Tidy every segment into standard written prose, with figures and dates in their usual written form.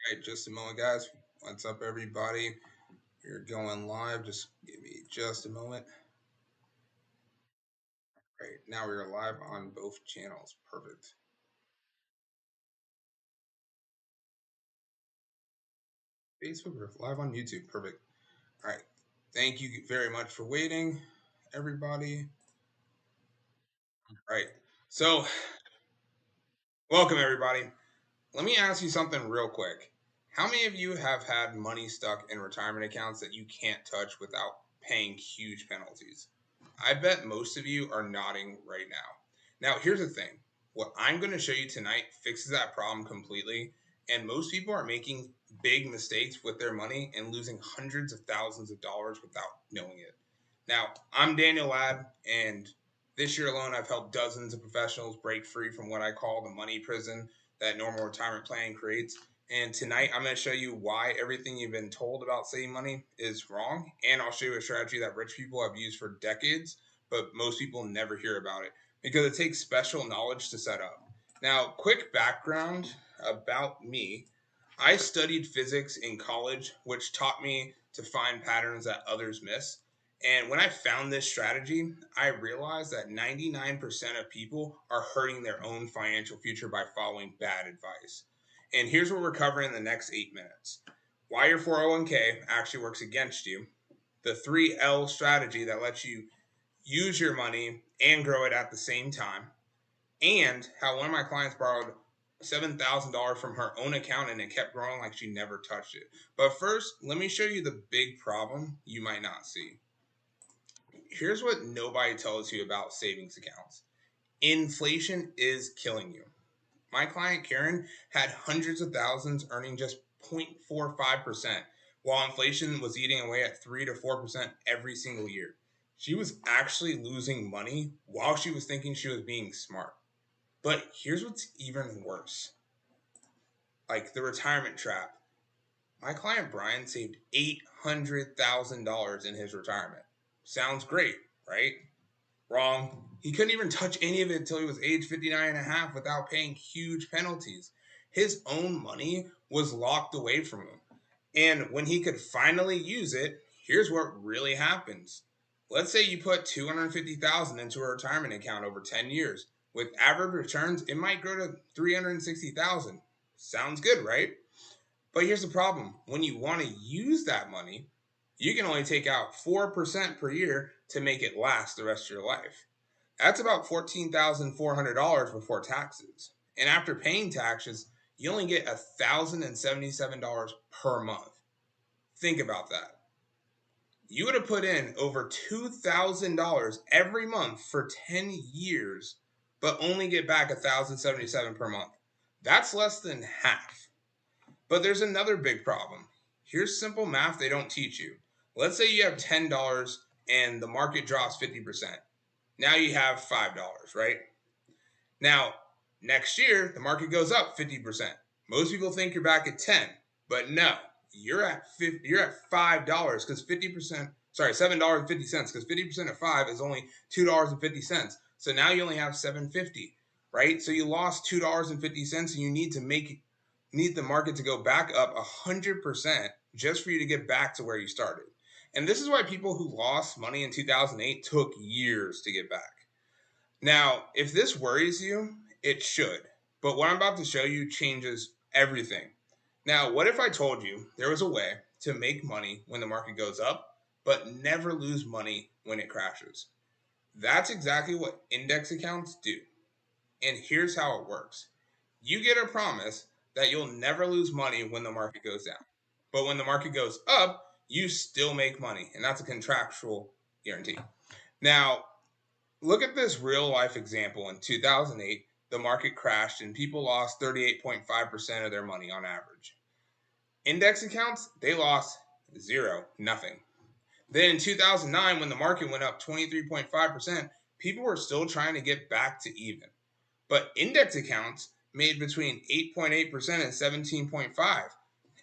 Right, just a moment, guys. What's up, everybody? You're going live. Just give me just a moment. Right, now we are live on both channels. Perfect. Facebook, we're live on YouTube. Perfect. All right. Thank you very much for waiting, everybody. All right. So, welcome, everybody. Let me ask you something real quick. How many of you have had money stuck in retirement accounts that you can't touch without paying huge penalties? I bet most of you are nodding right now. Now, here's the thing. What I'm going to show you tonight fixes that problem completely. And most people are making big mistakes with their money and losing hundreds of thousands of dollars without knowing it. Now, I'm Daniel Ladd, and this year alone, I've helped dozens of professionals break free from what I call the money prison that normal retirement planning creates. And tonight, I'm going to show you why everything you've been told about saving money is wrong. And I'll show you a strategy that rich people have used for decades, but most people never hear about it because it takes special knowledge to set up. Now, quick background about me. I studied physics in college, which taught me to find patterns that others miss. And when I found this strategy, I realized that 99% of people are hurting their own financial future by following bad advice. And here's what we're covering in the next 8 minutes: why your 401k actually works against you, the 3L strategy that lets you use your money and grow it at the same time, and how one of my clients borrowed $7,000 from her own account and it kept growing like she never touched it. But first, let me show you the big problem you might not see. Here's what nobody tells you about savings accounts: inflation is killing you. My client Karen had hundreds of thousands earning just 0.45%, while inflation was eating away at 3 to 4% every single year. She was actually losing money while she was thinking she was being smart. But here's what's even worse, like the retirement trap. My client Brian saved $800,000 in his retirement. Sounds great, right? Wrong. He couldn't even touch any of it until he was age 59 and a half without paying huge penalties. His own money was locked away from him. And when he could finally use it, here's what really happens. Let's say you put 250,000 into a retirement account over 10 years. With average returns, it might grow to 360,000. Sounds good, right? But here's the problem. When you want to use that money, you can only take out 4% per year to make it last the rest of your life. That's about $14,400 before taxes. And after paying taxes, you only get $1,077 per month. Think about that. You would have put in over $2,000 every month for 10 years, but only get back $1,077 per month. That's less than half. But there's another big problem. Here's simple math they don't teach you. Let's say you have $10 and the market drops 50%. Now you have $5, right? Now, next year, the market goes up 50%. Most people think you're back at 10, but no, you're at $5 because 50%, sorry, $7.50 because 50% of 5 is only $2.50. So now you only have $7.50, right? So you lost $2.50 and you need the market to go back up 100% just for you to get back to where you started. And this is why people who lost money in 2008 took years to get back. Now, if this worries you, it should. But what I'm about to show you changes everything. Now, what if I told you there was a way to make money when the market goes up, but never lose money when it crashes? That's exactly what index accounts do. And here's how it works: you get a promise that you'll never lose money when the market goes down. But when the market goes up, you still make money. And that's a contractual guarantee. Now, look at this real life example. In 2008, the market crashed and people lost 38.5% of their money on average. Index accounts, they lost zero, nothing. Then in 2009, when the market went up 23.5%, people were still trying to get back to even. But index accounts made between 8.8% and 17.5%.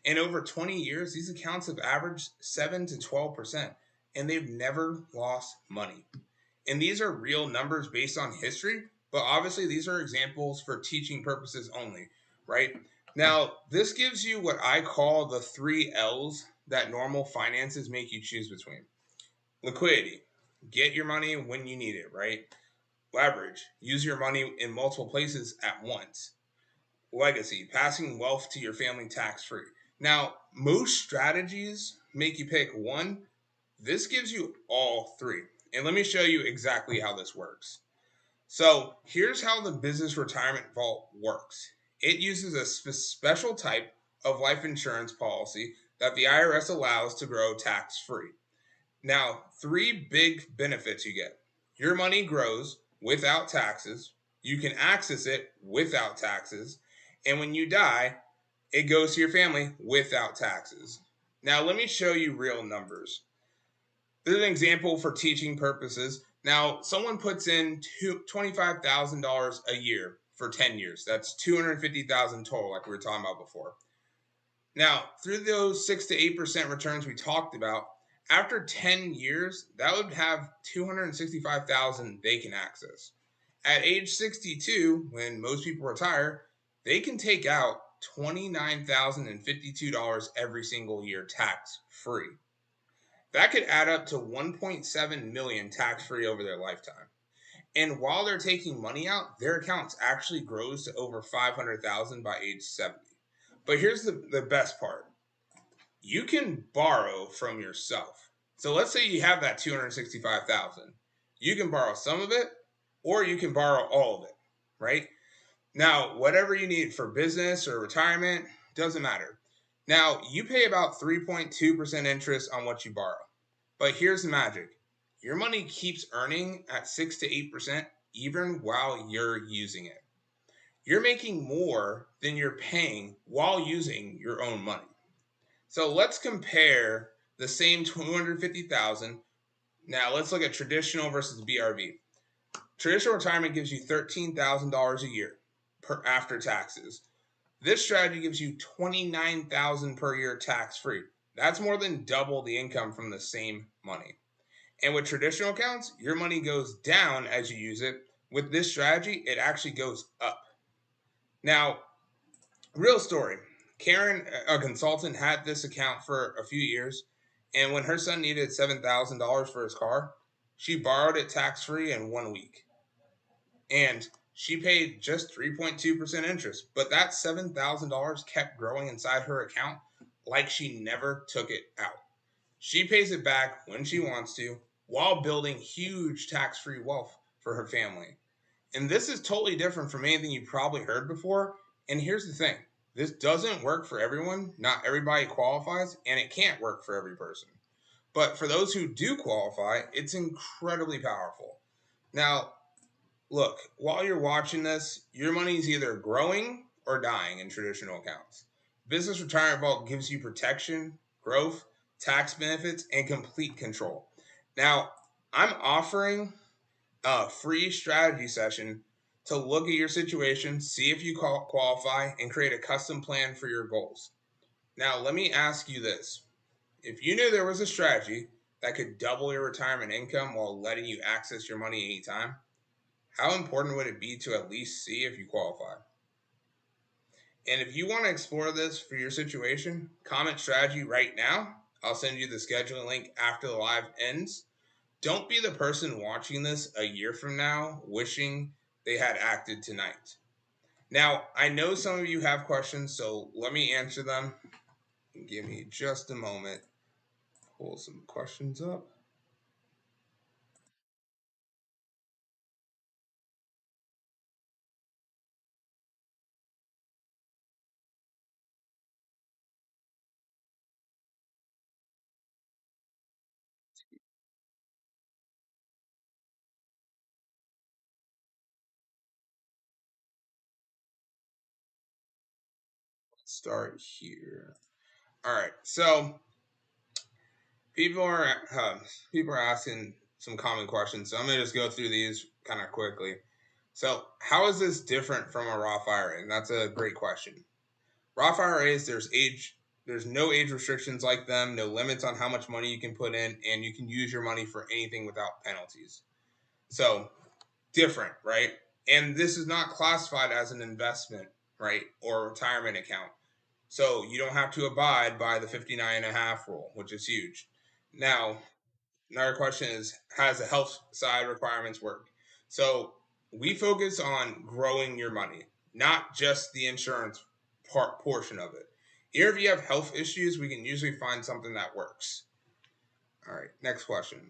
In over 20 years, these accounts have averaged 7 to 12%, and they've never lost money. And these are real numbers based on history, but obviously these are examples for teaching purposes only, right? Now, this gives you what I call the 3 L's that normal finances make you choose between. Liquidity, get your money when you need it, right? Leverage, use your money in multiple places at once. Legacy, passing wealth to your family tax free. Now, most strategies make you pick one. This gives you all three. And let me show you exactly how this works. So, here's how the business retirement vault works. It uses a special type of life insurance policy that the IRS allows to grow tax free. Now, three big benefits you get. Your money grows without taxes. You can access it without taxes. And when you die, it goes to your family without taxes. Now, let me show you real numbers. This is an example for teaching purposes. Now, someone puts in $25,000 a year for 10 years. That's $250,000 total, like we were talking about before. Now, through those 6 to 8% returns we talked about, after 10 years, that would have 265,000 they can access. At age 62, when most people retire, they can take out $29,052 every single year tax free. That could add up to 1.7 million tax free over their lifetime. And while they're taking money out, their accounts actually grows to over 500,000 by age 70. But here's the best part. You can borrow from yourself. So let's say you have that 265,000. You can borrow some of it or you can borrow all of it, right? Now, whatever you need for business or retirement, doesn't matter. Now, you pay about 3.2% interest on what you borrow. But here's the magic. Your money keeps earning at 6 to 8% even while you're using it. You're making more than you're paying while using your own money. So let's compare the same 250,000. Now let's look at traditional versus BRV. Traditional retirement gives you $13,000 a year after taxes. This strategy gives you $29,000 per year tax free. That's more than double the income from the same money. And with traditional accounts, your money goes down as you use it. With this strategy, it actually goes up. Now, real story. Karen, a consultant, had this account for a few years, and when her son needed $7,000 for his car, she borrowed it tax free in 1 week. And she paid just 3.2% interest, but that $7,000 kept growing inside her account like she never took it out. She pays it back when she wants to while building huge tax free wealth for her family. And this is totally different from anything you've probably heard before. And here's the thing, this doesn't work for everyone. Not everybody qualifies, and it can't work for every person. But for those who do qualify, it's incredibly powerful. Now, look, while you're watching this, your money is either growing or dying in traditional accounts. Business Retirement Vault gives you protection, growth, tax benefits, and complete control. Now, I'm offering a free strategy session to look at your situation, see if you qualify, and create a custom plan for your goals. Now, let me ask you this. If you knew there was a strategy that could double your retirement income while letting you access your money anytime, how important would it be to at least see if you qualify? And if you want to explore this for your situation, comment strategy right now. I'll send you the scheduling link after the live ends. Don't be the person watching this a year from now wishing they had acted tonight. Now, I know some of you have questions, so let me answer them. Give me just a moment. Pull some questions up. Let's start here. All right, so people are people are asking some common questions, so I'm gonna just go through these kind of quickly. So, how is this different from a Roth IRA? And that's a great question. Roth IRAs, there's no age restrictions like them, no limits on how much money you can put in, and you can use your money for anything without penalties. So, different, right? And this is not classified as an investment right? Or retirement account. So you don't have to abide by the 59.5 rule, which is huge. Now, another question is, how does the health side requirements work? So we focus on growing your money, not just the insurance portion of it. Here, if you have health issues, we can usually find something that works. All right, next question.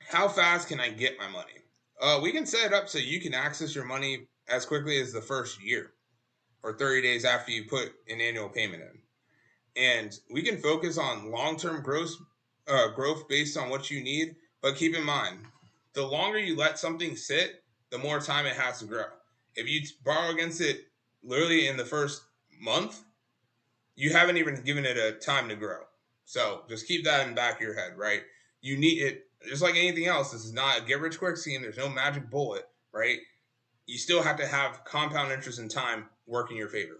How fast can I get my money? We can set it up so you can access your money as quickly as the first year or 30 days after you put an annual payment in. And we can focus on long-term growth based on what you need. But keep in mind, the longer you let something sit, the more time it has to grow. If you borrow against it literally in the first month, you haven't even given it a time to grow. So just keep that in the back of your head, right? You need it just like anything else. This is not a get rich quick scheme. There's no magic bullet, right? You still have to have compound interest in time work in your favor.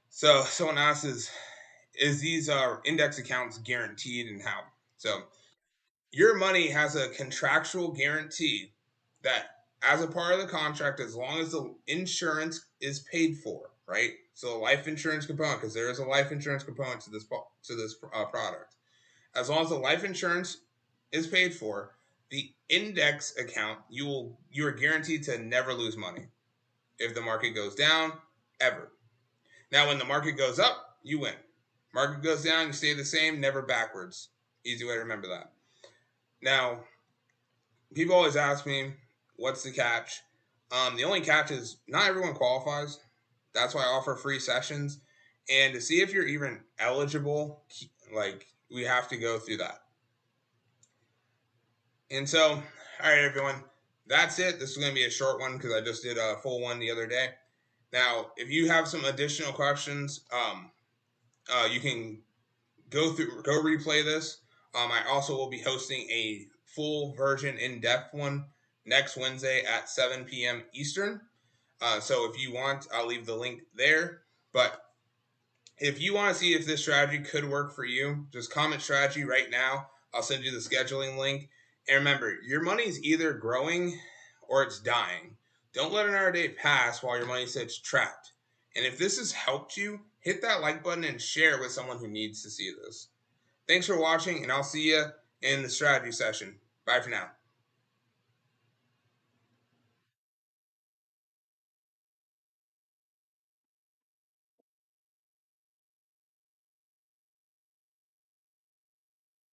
So someone asks, is these index accounts guaranteed and how? So your money has a contractual guarantee that as a part of the contract, as long as the insurance is paid for, right? So a life insurance component, because there is a life insurance component to this product. As long as the life insurance is paid for, the index account you are guaranteed to never lose money if the market goes down ever. Now, when the market goes up, you win. Market goes down, you stay the same, never backwards. Easy way to remember that. Now, people always ask me, what's the catch? The only catch is not everyone qualifies. That's why I offer free sessions. And to see if you're even eligible, like, we have to go through that. And so, all right, everyone, that's it. This is going to be a short one because I just did a full one the other day. Now, if you have some additional questions, you can go replay this. I also will be hosting a full version in-depth one next Wednesday at 7 p.m. Eastern. So if you want, I'll leave the link there. But if you want to see if this strategy could work for you, just comment strategy right now. I'll send you the scheduling link. And remember, your money's either growing or it's dying. Don't let another day pass while your money sits trapped. And if this has helped you, hit that like button and share with someone who needs to see this. Thanks for watching, and I'll see you in the strategy session. Bye for now.